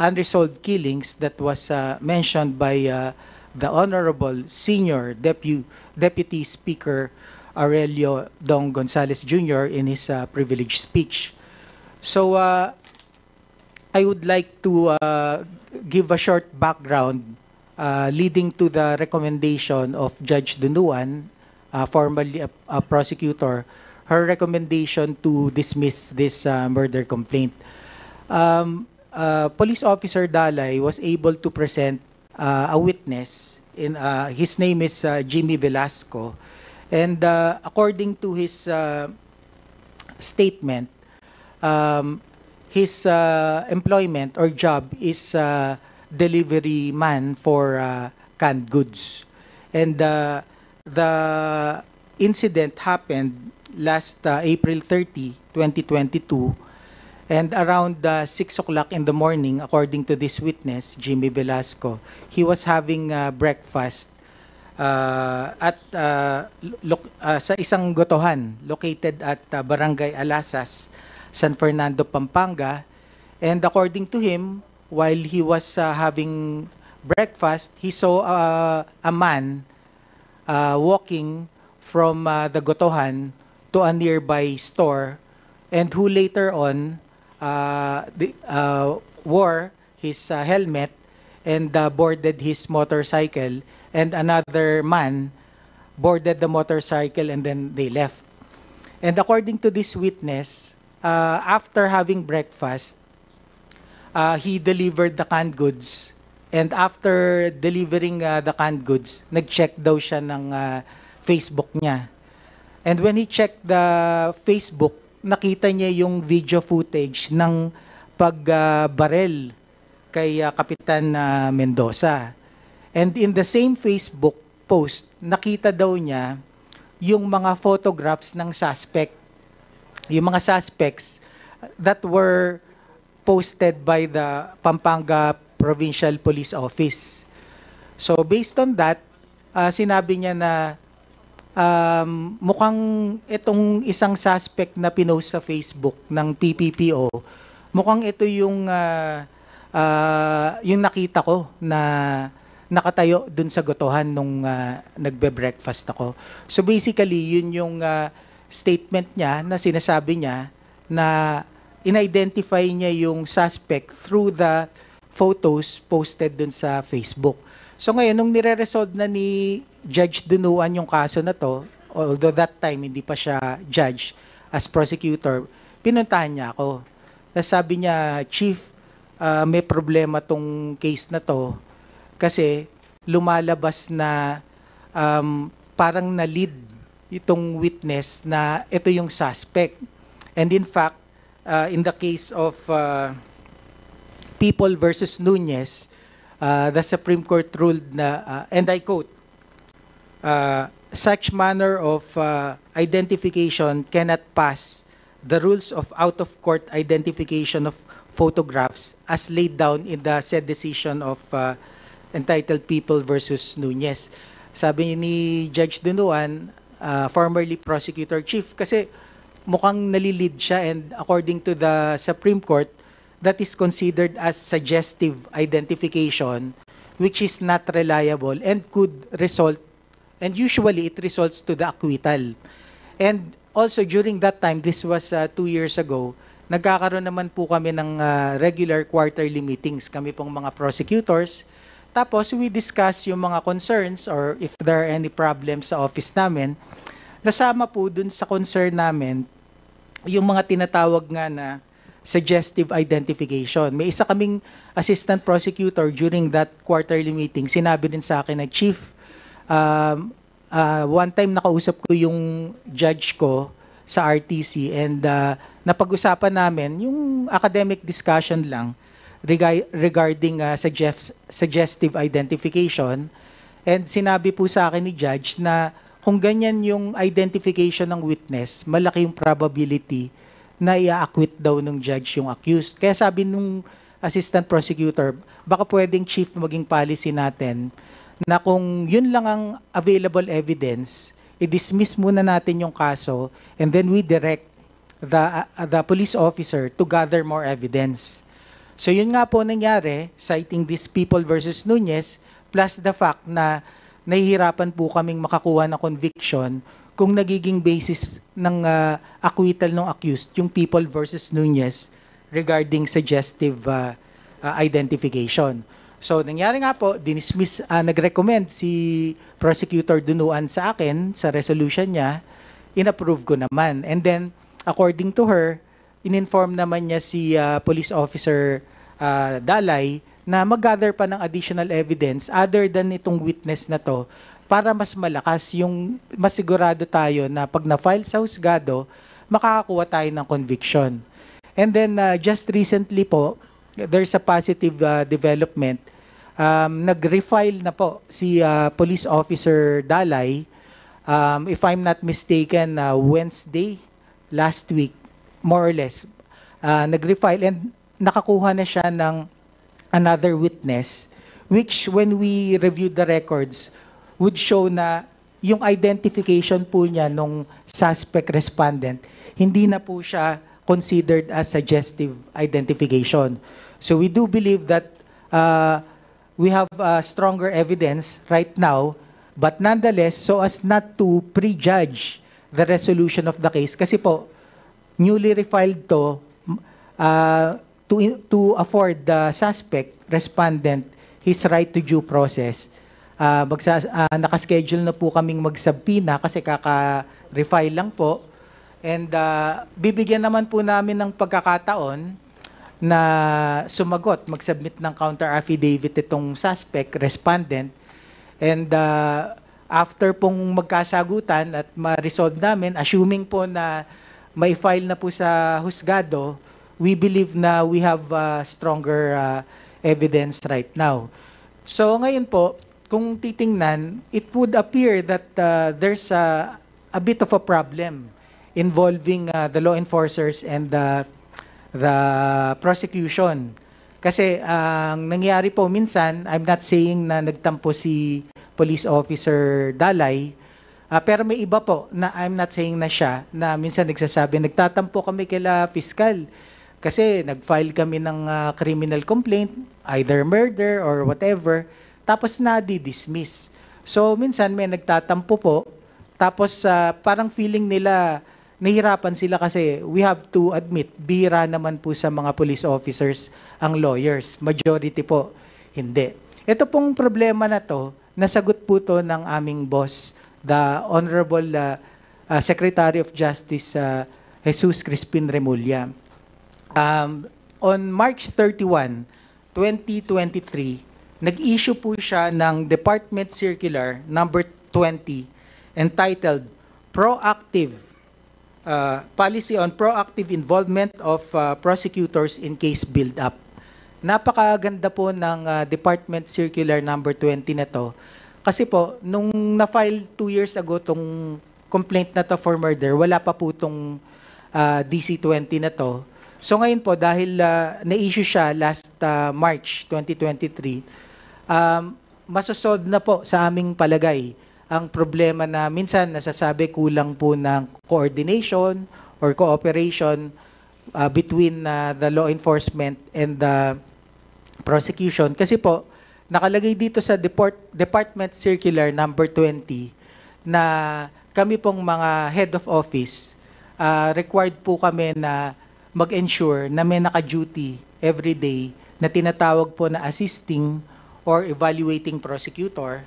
unresolved killings that was mentioned by the Honorable Senior Deputy Speaker Aurelio Dong Gonzales Jr. in his privileged speech. So I would like to give a short background leading to the recommendation of Judge Dunuan, formerly a prosecutor, her recommendation to dismiss this murder complaint. Police Officer Dalay was able to present a witness. His name is Jimmy Velasco. And according to his statement, his employment or job is delivery man for canned goods. And the incident happened last April 30, 2022, and around 6 o'clock in the morning, according to this witness, Jimmy Velasco, he was having breakfast at sa isang gotohan located at Barangay Alasas, San Fernando, Pampanga. And according to him, while he was having breakfast, he saw a man walking from the gotohan to a nearby store, and who later on wore his helmet and boarded his motorcycle, and another man boarded the motorcycle, and then they left. And according to this witness, after having breakfast, he delivered the canned goods, and after delivering the canned goods, nag-check daw siya ng Facebook niya. And when he checked the Facebook, nakita niya yung video footage ng pagbarel kay Kapitan Mendoza. And in the same Facebook post, nakita daw niya yung mga photographs ng suspect. Yung mga suspects that were posted by the Pampanga Provincial Police Office. So based on that, sinabi niya na mukhang itong isang suspect na pinost sa Facebook ng PPPO, mukhang ito yung nakita ko na nakatayo dun sa gotohan nung nagbe-breakfast ako. So basically, yun yung statement niya na sinasabi niya na in-identify niya yung suspect through the photos posted dun sa Facebook. So ngayon, nung nire-resolve na ni Judge Dunuan yung kaso na to, although that time hindi pa siya judge, as prosecutor, pinuntahan niya ako. Tapos sabi niya, Chief, may problema tong case na to kasi lumalabas na parang na-lead itong witness na ito yung suspect. And in fact, in the case of People versus Nunez, the Supreme Court ruled na, and I quote, such manner of identification cannot pass the rules of out-of-court identification of photographs as laid down in the said decision of entitled People versus Nunez. Sabi ni Judge Dunuan, formerly prosecutor chief, kasi mukhang nalilid siya, and according to the Supreme Court, that is considered as suggestive identification, which is not reliable and could result, and usually it results to the acquittal. And also during that time, this was 2 years ago, nagkakaroon naman po kami ng regular quarterly meetings, kami pong mga prosecutors. Tapos we discuss yung mga concerns or if there are any problems sa office namin. Nasama po dun sa concern namin yung mga tinatawag nga na suggestive identification. May isa kaming assistant prosecutor during that quarterly meeting, sinabi din sa akin na, Chief, one time nakausap ko yung judge ko sa RTC, and napag-usapan namin yung academic discussion lang regarding suggestive identification, and sinabi po sa akin ni judge na kung ganyan yung identification ng witness, malaki yung probability na i-acquit daw ng judge yung accused. Kaya sabi nung assistant prosecutor, baka pwedeng chief maging policy natin na kung yun lang ang available evidence, i-dismiss muna natin yung kaso, and then we direct the police officer to gather more evidence. So yun nga po nangyari, citing this People versus Nunez, plus the fact na nahihirapan po kaming makakuha ng conviction kung nagiging basis ng acquittal ng accused, yung People versus Nunez regarding suggestive identification. So, nangyari nga po, nag-recommend si Prosecutor Dunuan sa akin, sa resolution niya, in-approve ko naman. And then, according to her, in-inform naman niya si Police Officer Dalay na mag-gather pa ng additional evidence other than itong witness na to para mas malakas yung masigurado tayo na pag na-file sa husgado, makakakuha tayo ng conviction. And then, just recently po, there's a positive development. Nag-refile na po si Police Officer Dalay, if I'm not mistaken, Wednesday, last week, more or less. Nag-refile and nakakuha na siya ng another witness, which when we reviewed the records, would show na yung identification po niya nung suspect respondent, hindi na po siya considered as suggestive identification. So we do believe that we have stronger evidence right now, but nonetheless, so as not to prejudge the resolution of the case, kasi po, newly refiled to afford the suspect, respondent, his right to due process. Nakaschedule na po kaming magsubpoena kasi kaka-refile lang po. And bibigyan naman po namin ng pagkakataon na sumagot, mag-submit ng counter affidavit itong suspect, respondent. And after pong magkasagutan at ma-resolve namin, assuming po na may file na po sa husgado, we believe na we have stronger evidence right now. So ngayon po, kung titingnan, it would appear that there's a bit of a problem involving the law enforcers and the prosecution. Kasi ang nangyari po minsan, I'm not saying na nagtampo si Police Officer Dalay, pero may iba po na I'm not saying na siya, na minsan nagsasabi, nagtatampo kami kila Piskal kasi nag-file kami ng criminal complaint, either murder or whatever, tapos na-dismiss. So, minsan may nagtatampo po, tapos parang feeling nila, nahirapan sila kasi we have to admit, bihira naman po sa mga police officers ang lawyers. Majority po, hindi. Ito pong problema na to, nasagot po to ng aming boss, the Honorable Secretary of Justice Jesus Crispin Remulla. On March 31, 2023, nag-issue po siya ng Department Circular number 20 entitled Policy on Proactive Involvement of Prosecutors in Case Build-Up. Napakaganda po ng Department Circular number 20 na to. Kasi po, nung na-file 2 years ago tong complaint na to for murder, wala pa po tong DC-20 na to. So ngayon po, dahil na-issue siya last March 2023, masosolve na po sa aming palagay ang problema na minsan nasasabi kulang po ng coordination or cooperation between the law enforcement and the prosecution. Kasi po, nakalagay dito sa Department Circular number 20 na kami pong mga head of office, required po kami na mag-ensure na may naka-duty every day na tinatawag po na assisting or evaluating prosecutor.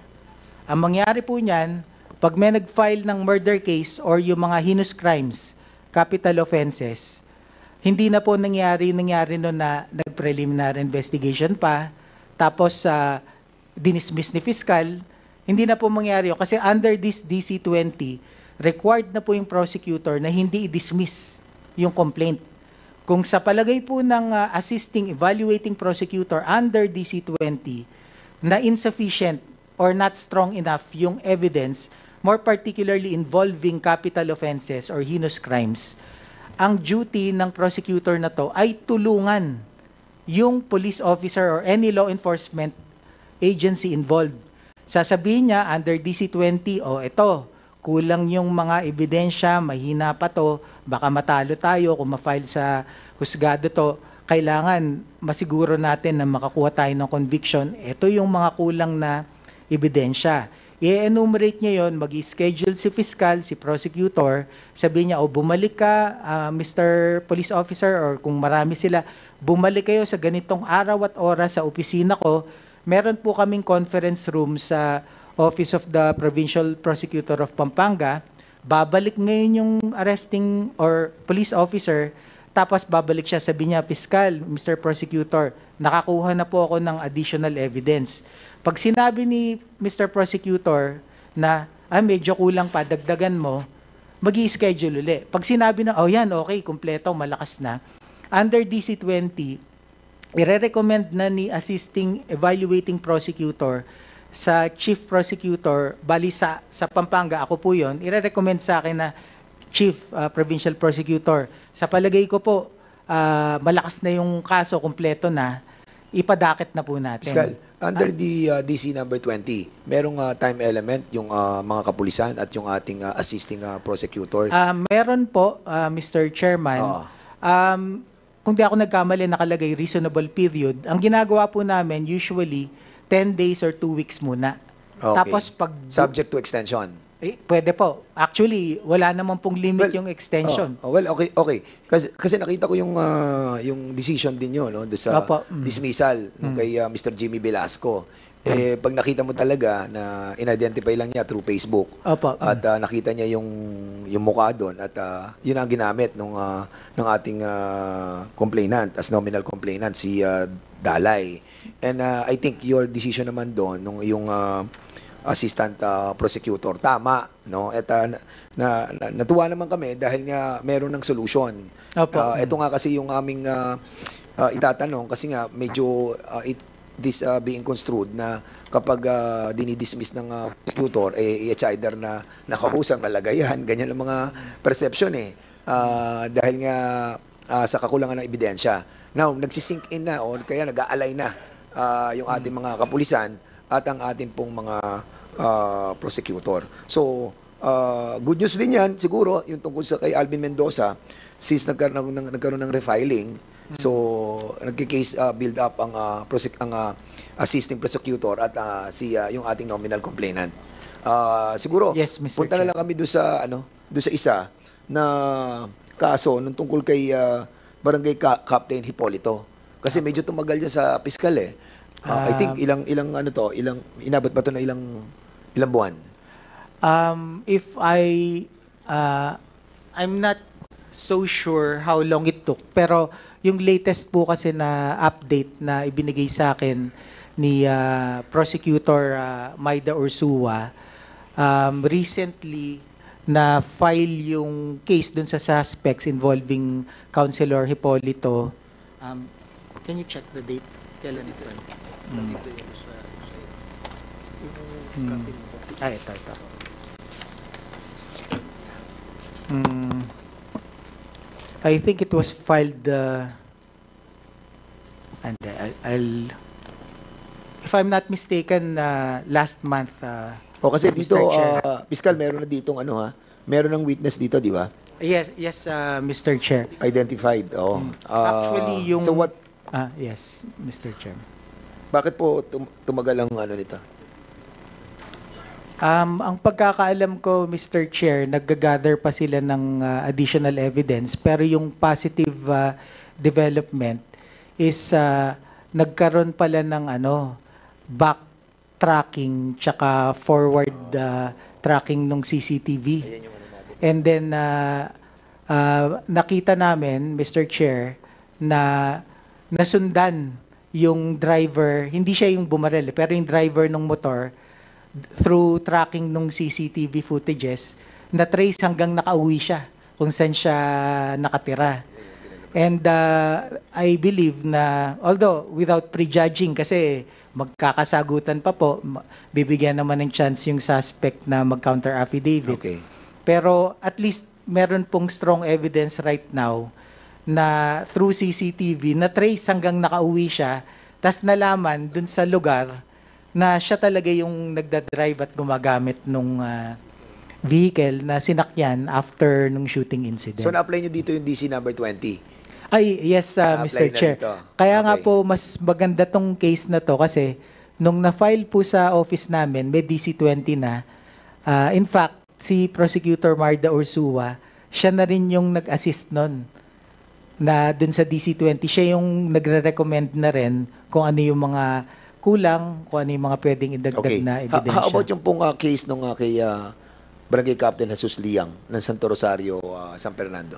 Ang mangyari po niyan, pag may nag-file ng murder case or yung mga heinous crimes, capital offenses, hindi na po nangyari no na nag-preliminary investigation pa, tapos dinismiss ni fiscal, hindi na po mangyari yun. Kasi under this DC-20, required na po yung prosecutor na hindi i-dismiss yung complaint. Kung sa palagay po ng assisting evaluating prosecutor under DC-20 na insufficient or not strong enough yung evidence, more particularly involving capital offenses or heinous crimes, ang duty ng prosecutor na to ay tulungan yung police officer or any law enforcement agency involved. Sasabihin niya under DC-20, ito, kulang yung mga ebidensya, mahina pa to, baka matalo tayo kung ma-file sa husgado to, kailangan masiguro natin na makakuha tayo ng conviction. Ito yung mga kulang na ebidensya. I-enumerate niya yon, mag-schedule si fiscal, si prosecutor, sabihin niya, bumalik ka, Mr. Police Officer, or kung marami sila, bumalik kayo sa ganitong araw at oras sa opisina ko. Meron po kaming conference room sa Office of the Provincial Prosecutor of Pampanga. Babalik ngayon yung arresting or police officer, tapos babalik siya, sabi niya, Fiscal, Mr. Prosecutor, nakakuha na po ako ng additional evidence. Pag sinabi ni Mr. Prosecutor na medyo kulang pa, dagdagan mo, mag-i-schedule uli. Pag sinabi na, yan, okay, kumpleto, malakas na, under DC-20, ire-recommend na ni Assisting Evaluating Prosecutor sa Chief Prosecutor, bali sa Pampanga, ako po yon, ire-recommend sa akin na Chief Provincial Prosecutor. Sa palagay ko po, malakas na yung kaso, kumpleto na, ipadakit na po natin. Fiscal, under the DC number 20, merong time element yung mga kapulisan at yung ating assisting prosecutor. Meron po, Mr. Chairman. Kung di ako nagkamali, nakalagay reasonable period. Ang ginagawa po namin, usually, 10 days or 2 weeks muna. Okay. Tapos pag... Subject to extension. Pwede po. Actually, wala naman pong limit yung extension. Okay. Kasi nakita ko yung decision din yun, no, sa dismissal nung kay Mr. Jimmy Velasco. Pag nakita mo talaga na in-identify lang niya through Facebook at nakita niya yung mukha doon at yun ang ginamit ng ating complainant as nominal complainant, si Dalay. And I think your decision naman doon nung yung assistant prosecutor, tama, no? At natuwa naman kami dahil nga meron ng solution. Ito nga kasi yung aming itatanong kasi nga medyo this being construed na kapag dinidismiss ng prosecutor, it's either na nakausap, nalagayan, ganyan ang mga perception dahil nga sa kakulangan ng ebidensya. Now, nagsisink in na o kaya nag-aalay na yung ating mga kapulisan at ang ating pong mga prosecutor. So, good news din yan, siguro, yung tungkol sa kay Alvin Mendoza, since nagkaroon ng refiling, so, nagki-case build up ang assisting prosecutor at yung ating nominal complainant. Siguro, Yes, Mr. punta na lang kami doon sa isa na kaso nung tungkol kay Barangay Captain Hipolito. Kasi medyo tumagal dyan sa piskal I think ilang inabot ba ito na ilang buwan? If I'm not so sure how long it took, pero yung latest po kasi na update na ibinigay sa akin ni Prosecutor Maida Ursua, recently na file yung case dun sa suspects involving Councilor Hipolito. Can you check the date? Kailan ito? Ito. I think it was filed and if I'm not mistaken, last month. Kasi Mr. dito, Chair. Fiscal, meron na ditong meron ng witness dito, di ba? Yes, Mr. Chair. Identified, Actually, yung... So what, yes, Mr. Chair. bakit po tumagal ang nito? Ang pagkakaalam ko, Mr. Chair, nag-gather pa sila ng additional evidence, pero yung positive development is nagkaroon pala ng backtracking tsaka forward tracking ng CCTV. And then nakita namin, Mr. Chair, na nasundan yung driver, hindi siya yung bumarel, pero yung driver ng motor, through tracking ng CCTV footages, na-trace hanggang nakauwi siya kung saan siya nakatira. And I believe na, although without prejudging, kasi magkakasagutan pa po, bibigyan naman ng chance yung suspect na mag-counter affidavit. Okay. Pero at least meron pong strong evidence right now na through CCTV, na-trace hanggang nakauwi siya, tas nalaman dun sa lugar na siya talaga yung nagdadrive at gumagamit nung vehicle na sinakyan after nung shooting incident. So na-apply nyo dito yung DC number 20? Ay, yes, Mr. Na-apply na Chair. dito. Kaya nga Okay. po, mas maganda tong case na to kasi nung na-file po sa office namin, may DC-20 na. In fact, si Prosecutor Marda Ursua, siya na rin yung nag-assist nun na dun sa DC-20. Siya yung nagre-recommend na rin kung ano yung mga kulang, kung ano yung mga pwedeng idagdag Okay. na ebidensya. How about yung pong case nung kay Barangay Captain Jesus Liang ng Santo Rosario, San Fernando?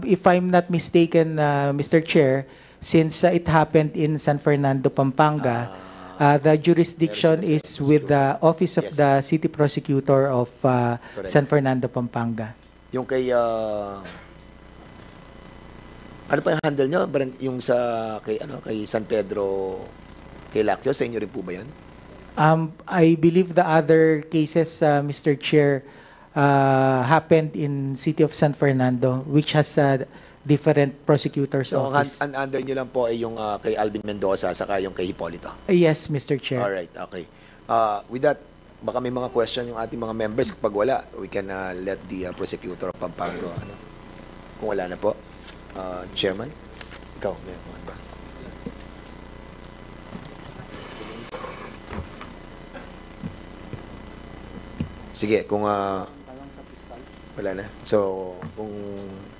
If I'm not mistaken, Mr. Chair, since it happened in San Fernando, Pampanga, the jurisdiction is with the Office of Yes. the City Prosecutor of San Fernando, Pampanga. Yung kay ano pa yung handle nyo? Yung sa kay San Pedro, kay Lacyo, sa inyo rin po ba yun? I believe the other cases, Mr. Chair, happened in City of San Fernando, which has different prosecutors' So, office. under nyo lang po ay yung kay Alvin Mendoza saka yung kay Hipolito. Yes, Mr. Chair. Alright, okay. With that, baka may mga question yung ating mga members. Kapag wala, we can let the prosecutor of Pampanga. Kung wala na po. Chairman? Ikaw, meron ba? Sige, kung wala na. So, kung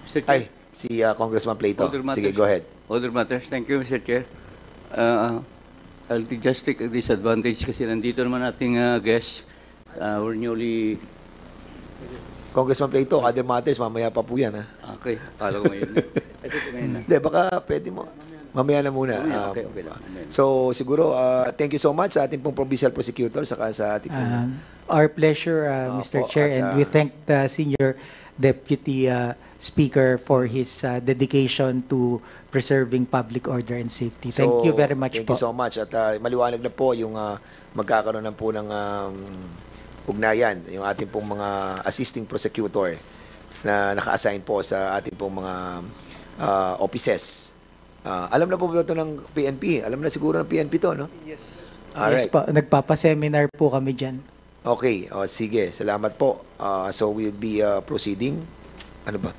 Mr. Chair. ay, si Congressman Plato. Other matters. Sige, go ahead. Other matters. Thank you, Mr. Chair. I'll just take a disadvantage kasi nandito naman ating guest. We're newly... Congressman Plato, other matters, mamaya pa po yan, ha? Okay. Kala ko ngayon. Ito po ngayon na. Hindi, baka pwede mo. Mamaya na muna. Okay, okay lang. So, siguro, thank you so much sa ating pong provincial prosecutor saka sa ating pong... Our pleasure, Mr. Opo, Chair, at, and we thank the Senior Deputy Speaker for his dedication to preserving public order and safety. Thank you very much Thank po. you so much. At maliwanag na po yung magkakaroon na po ng ugnayan, yung ating pong mga assisting prosecutor na naka-assign po sa ating pong mga offices. Alam na po ba ito ng PNP? Alam na siguro ng PNP to, no? Yes Alright. po, nagpapa-seminar po kami dyan. Okay, sige. Salamat po. So we'll be proceeding. Ano ba?